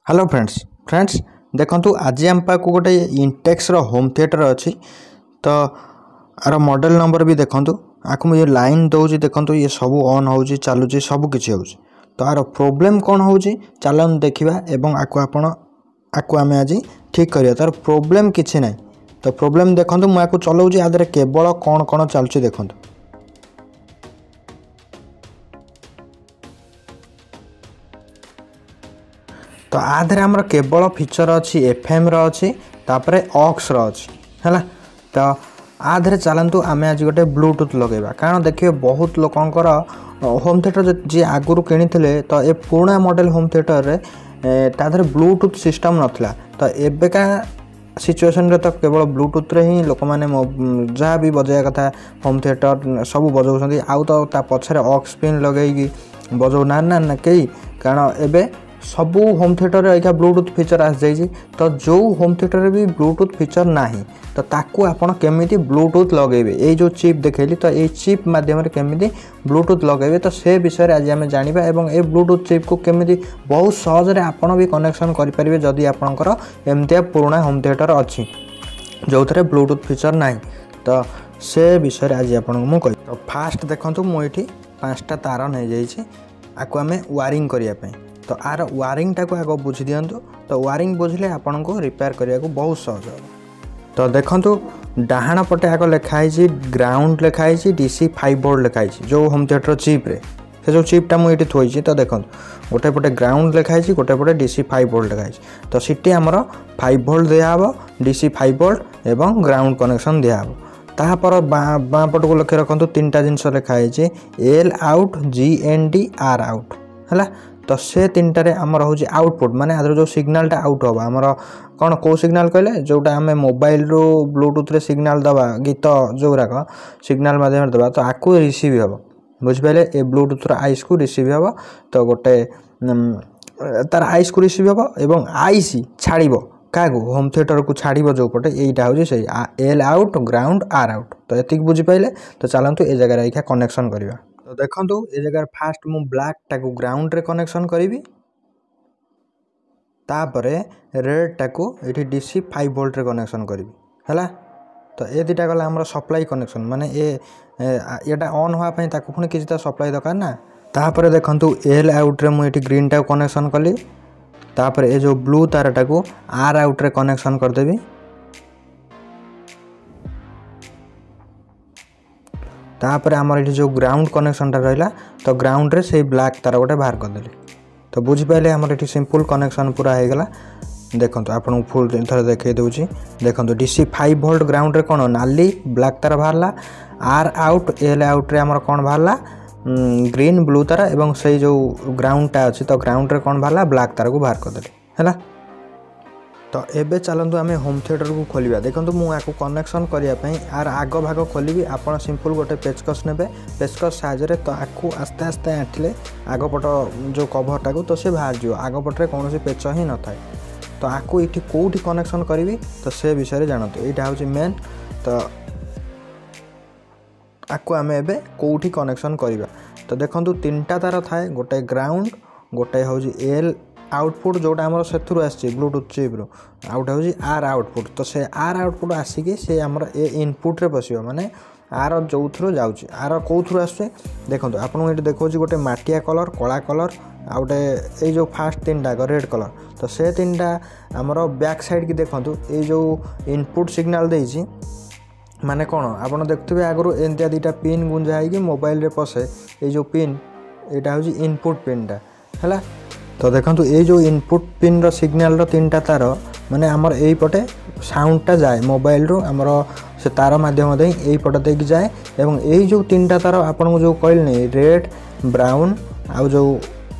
Hello friends देखंतु आज आम पाक गोटे इंटेक्स रो होम थिएटर अच्छी तो आर मॉडल नंबर भी देखंतु आकु ये लाइन दौजी देखंतु ये सब ऑन होउची चालुची सब किछि होउची तो आर प्रॉब्लम कोन होउची चलन देखिबा एवं आकु आमे आज ठीक करिया तार प्रॉब्लम किछि नै तो प्रॉब्लम देखंतु मु आकु चलाउची आदरे केवल कोन कोन चालुची देखंतु। तो आधे आमर केवल फीचर अच्छी एफएम अच्छी तापर ऑक्स अच्छी है तो आधे चलतु आम आज गोटे ब्लूटूथ लगेगा कारण देखिए बहुत लोकंर होम थिएटर जी आगुरी किनी तो ये पुराना मॉडल होम थिएटर रे ताधर ब्लूटूथ सिस्टम नथिला तो एबेका सिचुएशन रे तो केवल ब्लूटूथ रे ही लोक मैंने जहाँ भी बजाया कथा होम थिएटर सब बजाऊँ आउ तो पछरे ऑक्स पिन लगे बजाऊ ना कई कारण एबे सबू होम थिएटर रे ब्लूटूथ फीचर आस जाइए तो जो होम थिएटर भी ब्लूटूथ फीचर नाही तो ताकू आपण केमिति ब्लूटूथ लगेबे ये जो चिप देखैली तो ये चिप माध्यम केमिति ब्लूटूथ लगेबे तो से विषय आज आम जानिबा एवं ए ब्लूटूथ चिप को केमिति बहुत सहज रे आपण भी कनेक्शन करि परिबे जदि आपणकर एमतिया पुराना होम थिएटर अछि जो थरे ब्लूटूथ फीचर नाही तो से विषय आज आपण मु कहि तो फास्ट देखंतु मु एठी 5टा तार नै जाइछि आकु आमे वायरिंग करिया पई तो आर वायरिंग टाक आग बुझी दिंतु तो वायरिंग बुझे आपन को रिपेयर करने को बहुत सहज हो तो देखंतु डाहाण पटे आग लिखाई ग्राउंड लिखाई DC 5 बोर्ड लिखाई जो होम थिएटर चिप रे से जो चिपटा मुझे थोड़ी तो देखो गोटे पटे ग्राउंड लिखाई गोटे पटे DC 5 बोर्ड लिखाई तो सीटी आमर 5 वोल्ट दिहब DC 5 वोल्ट एवं ग्राउंड कनेक्शन दिहब तापर बाँ पट को लक्ष्य रखु 3टा जिनस लिखाई L out GND R out है तो से 3टारे आमर हूँ आउटपुट माने आदर जो सिग्नालटा आउट होगा आमर कौन कौ सिग्नाल कहले जोटा आम मोबाइल रो ब्लूटूथ रे सिग्नाल दबा गीत जो गुराक सिग्नाल माध्यम दबा तो आकु रिसीव हम बुझिपारे ए ब्लूटूथ रो आइस को रिसीव हम तो गोटे तार आइस को रिसीव हम एवं आइस छाड़ब क्या होम थिएटर को छाड़ब जो पटे यहीटा हूँ से L out ground R out तो ये बुझिपारे तो चलतु ए जगह एखा कनेक्शन करवा तो देखंतु ए जगह फास्ट मु ब्लैक टाकू ग्राउंड रे कनेक्शन करी तापरे रेड टाकू एठी DC 5 वोल्ट रे कनेक्शन करी हैला तो ए दिटा गला हमर सप्लाई कनेक्शन माने एटा ऑन होआ पई ताकू पुनी किछता सप्लाई दरकार ना तापरे देखंतु L आउट रे मु एठी ग्रीन टाकू कनेक्शन कली तापरे ए जो ब्लू तार टाकू R आउट रे कनेक्शन कर देबी तापर आमर ये जो ग्राउंड कनेक्शन रहा तो ग्राउंड रे से ब्लैक तार गोटे बाहर करदेली तो बुझिपारे आमर ये सिंपल कनेक्शन पूरा होगला देखो आपन फुल थोड़ा देखे दूसरी देखो DC 5 वोल्ट ग्राउंड रे कौन नाली ब्लैक तार बाहरला R आउट L आउट रे आमर कौन बाहरला ग्रीन ब्लू तार एवं से जो ग्राउंड टा अच्छी तो ग्राउंड रे कौन बाहरला ब्लैक तार को बाहर करदेली है तो एबे चलतु आम होम थिएटर को खोलिया देखो मुझे कनेक्शन करने आर आग भाग खोली आपड़ सिंपल गोटे पेचकस ने पेचकस साहाଯ୍य तो आपको आस्ते आस्ते आँठिले आगपट जो कभरटा को तो सी बाहर जाव आगपटे कौन पेच ही न था तो आपको ये कौटी कनेक्शन करी तो से विषय जानतु यहाँ हूँ मेन तो आपको आम एबे कौटी कनेक्शन करवा तो देखो 3टा तार थाए गोटे ग्राउंड गोटे हूँ L आउटपुट जोटा आमर से ब्लूटूथ चिप रो आउट हूँ R आउटपुट तो से R आउटपुट आसिकी से आमर ए इनपुट रे पशिबो माने आर जो थ्रू जाउची आर कौ थ्रू आसुचे देखो आपको ये देखो गोटे माटिया कलर कला कलर आ गोटे ये जो फास्ट 3टा रेड कलर तो से 3टा आमर बैक साइड की देखो ये जो इनपुट सिग्नाल देइची माने कौन आपड़ देखुए आगु एमतिया 2टा पिन गुंजा है मोबाइल रे पसे ये जो पिन यहाँ हूँ इनपुट पिनटा है तो देखो ये जो इनपुट पिन रो सिग्नल रो 3टा तार माने आमर यही पटे साउंडटा जाए मोबाइल रो आमर से तार माध्यम दे यही पटे देख जाए एवं यही जो 3टा तार आपन को जो कहल नहीं रेड ब्राउन आ जो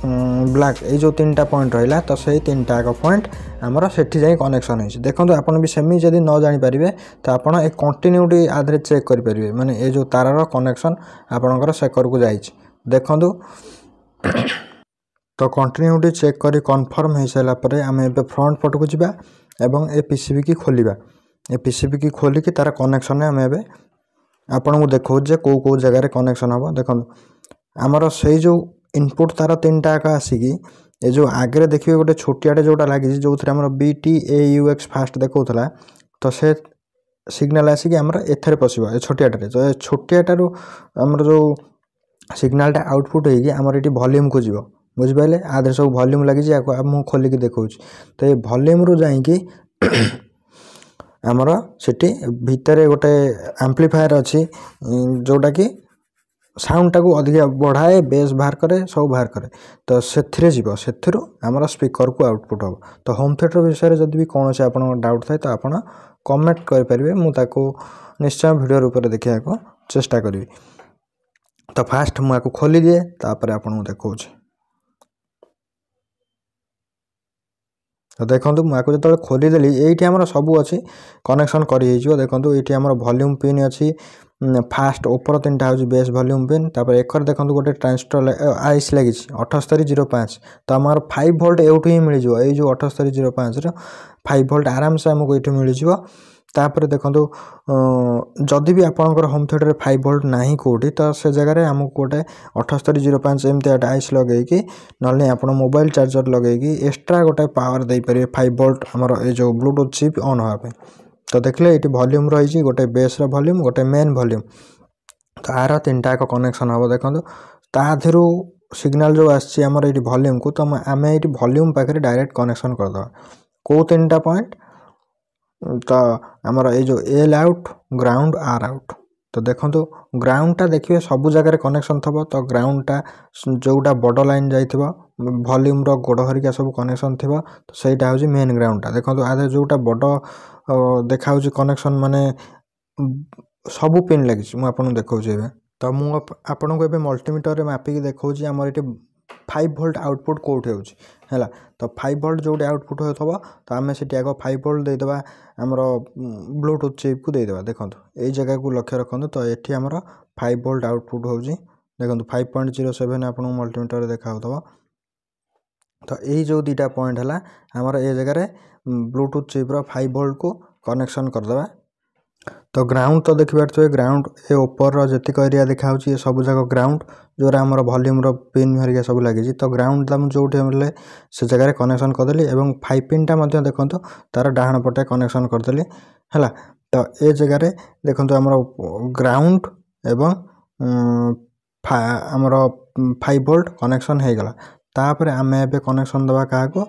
ब्लैक ये जो 3टा पॉइंट रहा तो से 3टा पॉइंट आमर सेठी जाए कनेक्शन होइछ देखो आपन भी सेमी जदि न जानि पारिबे तो आपन एक कंटिन्यूटी आधरे चेक करि परिबे माने ये जो तार रो कनेक्शन आपनकर सेकर को जाइछ देखो तो कंटिन्यूटी चेक करी कन्फर्म हो सारा पर आम ए फ्रंट पट को जावा एवं ए PCB की खोलिबा ए PCB की खोलिकी तार कनेक्शन आम ए आपन को देखो जे कौ जगह कनेक्शन हम देखो आमर से जो इनपुट तार 3टा आसिकी ये जो आगे देखिए गोटे छोटियाटे जोटा लगी जो आम BTAUX फास्ट देखा तो से सिग्नाल आसिक आमर एथेर पशिब ए छोटियाटे तो छोटियाटार आमर जो सिग्नालटा आउटपुट होगी आमर ये वॉल्यूम को जीव बुझिपारे आधे सब वॉल्यूम लगी मुझे खोलिक देखा तो ये वॉल्यूम रु जाइए आमर सेठी भितर गोटे एम्प्लीफायर अच्छी जोटा कि साउंड टाक अधिक बढ़ाए बेस बाहर करे सब बाहर करे तो से जीव से आमर स्पीकर को आउटपुट हम तो होम थिएटर विषय जब भी कौन से आप डाउट थाए तो आप कमेंट करेंगे मुझे निश्चय वीडियो रूप में देखा चेष्टा करी। तो फास्ट मुझे खोली दिए तापर आपको देखा तो देखो मुझे जो खोलीदेली ये आम सब अच्छी कनेक्शन कर देखो ये आम वॉल्यूम पिन अच्छी फास्ट ओपर 3टा हूँ बेस वॉल्यूम पिन तापर एकर देखो गोटे ट्रांजिस्टर आइस लगी 7805 तो आमर 5 वोल्ट एवटू ही मिल जाए जो 7805 5 वोल्ट आराम से आमको ये मिल जापर देखो जदि भी आपंकर होम थिएटर 5 वोल्ट ना कौटी तो से जगह आमको गोटे 7805 एमती आइस लगे ना आप मोबाइल चार्जर लगे एक्सट्रा गोटे पावर दे पारे 5 वोल्ट आमर ये जो ब्लूटूथ चिप ऑन होगापी तो देखले ये वॉल्यूम रही गोटे बेस वॉल्यूम गोटे मेन वॉल्यूम तो आर 3टा एक कनेक्शन हम देखो ताधु सिग्नाल जो आमर ये वॉल्यूम को तो आम ये वॉल्यूम पाखे डायरेक्ट कनेक्शन करदे कौ 3टा पॉइंट तो आमर ये जो L out ground R out तो देखो ग्राउंडटा देखिए सब जगह कनेक्शन थब तो ग्राउंडटा जोटा बड़ लाइन जाइए वॉल्यूम गोड़ हरिका सब कनेक्शन थी तो सहीटा हूँ मेन ग्राउंडटा देखो आधे जोटा बड़ देखा कनेक्शन माने सबू पिन लगी मुझे देखा तो मुझे ए मल्टीमीटर मापिकी देखा आमर ये 5 वोल्ट आउटपुट कौटे है तो 5 वोल्ट जो आउटपुट हो तो आम से आग 5 वोल्ट देदेबा आमर ब्लूटूथ चिप को देदेबा देखो यही जगह को लक्ष्य रखु तो ये आमर 5 वोल्ट आउटपुट हो देखो 5.07 आप मल्टीमीटर देखा तो यही जो 2टा पॉइंट है आमर ये जगह ब्लूटूथ चिप्र 5 वोल्ट को कनेक्शन करदे तो ग्राउंड तो देखिए ग्राउंड ये ओपर जीक एरिया देखा ये सब जाक ग्राउंड जो आमर वॉल्यूम पिन हरिका सब लगी तो ग्राउंड जो मिले से जगह कनेक्शन करदेली और 5 पिनटा देखो तार डाण पटे कनेक्शन करदेली है तो ये जगह देखो आमर ग्राउंड एवं आमर 5 वोल्ट कनेक्शन हो गला तापर आम ए कनेक्शन दवा क्या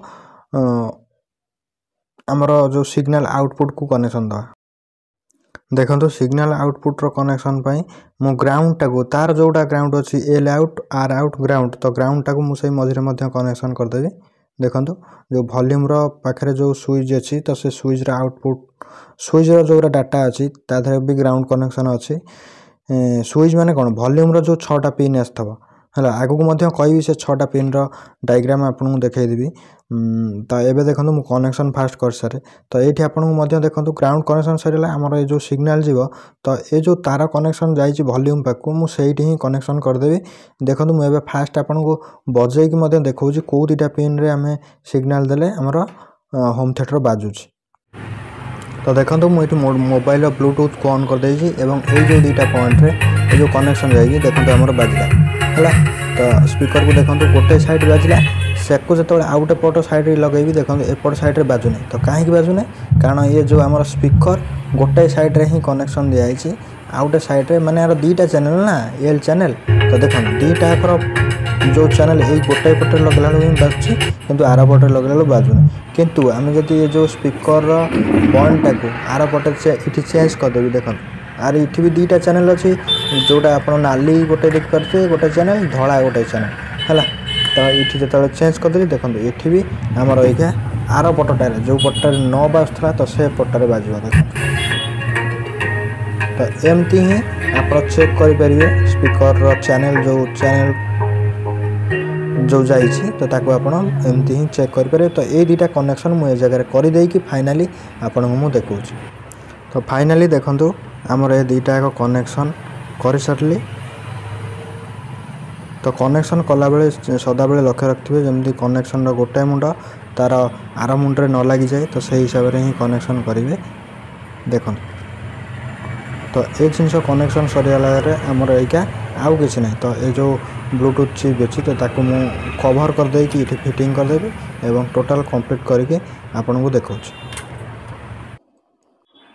आमर जो सिग्नल आउटपुट को कनेक्शन दवा देखो सिग्नल आउटपुट रो कनेक्शन पाई मो ग्राउंड टाको तार जोटा ग्राउंड अच्छी L out R out ground तो ग्राउंड टाको मुझे मझे कनेक्शन करदेवी देखो जो वॉल्यूम पाखे जो स्विच अच्छी तो से स्विच आउटपुट स्विच जो डाटा अच्छी तादे भी ग्राउंड कनेक्शन अच्छी स्विच माने कौन वॉल्यूम जो 6टा पिन आसव है आगू कहि से 6टा पिन डायग्राम आपको देखईदेवी तो ये देखो मुझे कनेक्शन फास्ट कर सारे तो ये आपको देखो ग्राउंड कनेक्शन सर आमर ये जो सिग्नाल जीव तो ये जो तार कनेक्शन जाइए वॉल्यूम पाक मुझे ही कनेक्शन करदेवी देखो मुझे फास्ट आपको बजेकी देखा कौ 2टा पिन रे आम सिग्नाल देले आमर होम थिएटर बाजुची तो देखो मुझे मोबाइल ब्लूटूथ को ऑन कर देइछि एवं ये जो 2टा पॉइंट रे ये जो कनेक्शन जाइए देखो आमर बाजला है तो स्पीकर को देखो गोटे साइड बाजला से जो आउ गोटे पट साइड लगे देखो एपट साइड बाजुना तो कहीं बाजुना कारण ये जो आम स्पीकर गोटे साइड रे ही कनेक्शन दिखाई आउ गोटे साइड रे माने यार 2टा चैनल ना एल चैनल तो देखो 2टा जो चैनल ये गोटे पटे लगला बाजुची किंतु आर पटे लगला बाजुना किंतु आम जब ये जो स्पीकर पॉइंट टाक आर पटे ये चेंज करदेवी देखो आर इठी भी 2टा चैनल अच्छी जोटा आप नाली गोटे देखिए गोटे चैनल धड़ा गोटे चैनल है तो ये जो चेंज करदेली देखो ये भी आमर ये आर पटटार जो पटार न बाजुला तो से पटार बाजू देखो तो एमती ही आप चेक करेंगे स्पीकर चैनल जो जाइए तो ताको आप एमती ही चेक करेंगे तो ये 2टा कनेक्शन मुझे जगह करदेकी फाइनाली आपको मुझे देखा तो फाइनाली देखो आमर ये 2टा एक कनेक्शन कर सारी तो कनेक्शन कला बेले सदा बेले लक्ष्य रखिए जमी कनेक्शन गोटे मुंड तार आर मुंडे न लगी जाए तो सही हिसाब से ही कनेक्शन करेंगे देखो तो एक जिनस कनेक्शन सरीगला आमर यहीका आउ कि ना तो ये जो ब्लूटूथ चिप अच्छी तो ताकू मु कवर कर दे कि फिटिंग कर देबे एवं टोटल कंप्लीट करके आपन को देखौ।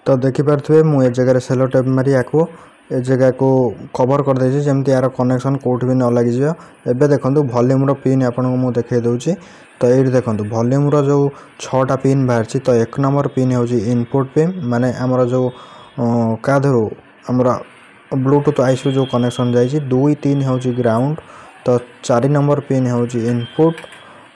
तो देखि पारथुए मु ए जगह सेलो टेप मारी आको ए जगह को कवर कर दे जमती यार कनेक्शन कोठ भी न लगी जियो। एबे देखंतु वॉल्यूम रो पिन आपन को मु देखे दउची। तो एठी देखंतु वॉल्यूम रो जो 6टा पिन बाहर छी। तो 1 नंबर पिन होची इनपुट पिन माने हमर जो का धरो हमर ब्लूटूथ आईसी जो कनेक्शन जाई छी। 2 3 होची ग्राउंड। तो 4 नंबर पिन होची इनपुट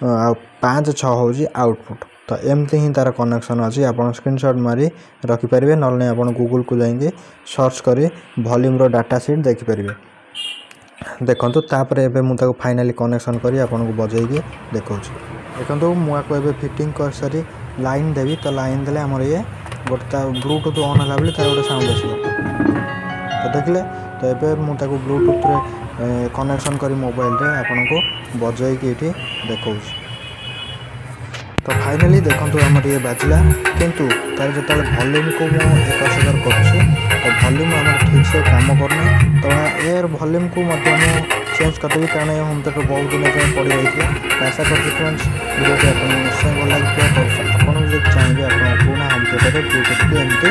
आ 5 6 होची आउटपुट। तो एमती ही तार कनेक्शन अच्छी आप स्क्रीनशॉट मारी रखिपारे ना आप गूगल को जाएंगे सर्च करी वॉल्यूम रो डाटा सीट देखिपारे। देखो तापर एबे मु ताको फाइनली कनेक्शन करी आपन को बजेगी देखौ। देखो मुझे फिटिंग कर सारी लाइन देवी। तो लाइन देले हमर ये गोटे ब्लूटूथ ऑन होला बेले तार गोटे साउंड आसो। तो देखले तो एबे मु ताको ब्लूटूथ रे कनेक्शन करी मोबाइल रे आपन को बजेगी एठी देखौ। तो फाइनली देखो आम ये बाजिला किंतु तार जो वॉल्यूम को मुझे 1000 कर तो वॉल्यूम आम ठीक से काम करना। तो यार वॉल्यूम को चेंज करदेवी कारण ये होम थिएटर बहुत दिन पड़ रही है। आशा करते फ्रेंड्स वीडियो निश्चय भल लगे। आपको चाहिए आप पुणा होम थिएटर ब्लूटूथ एमती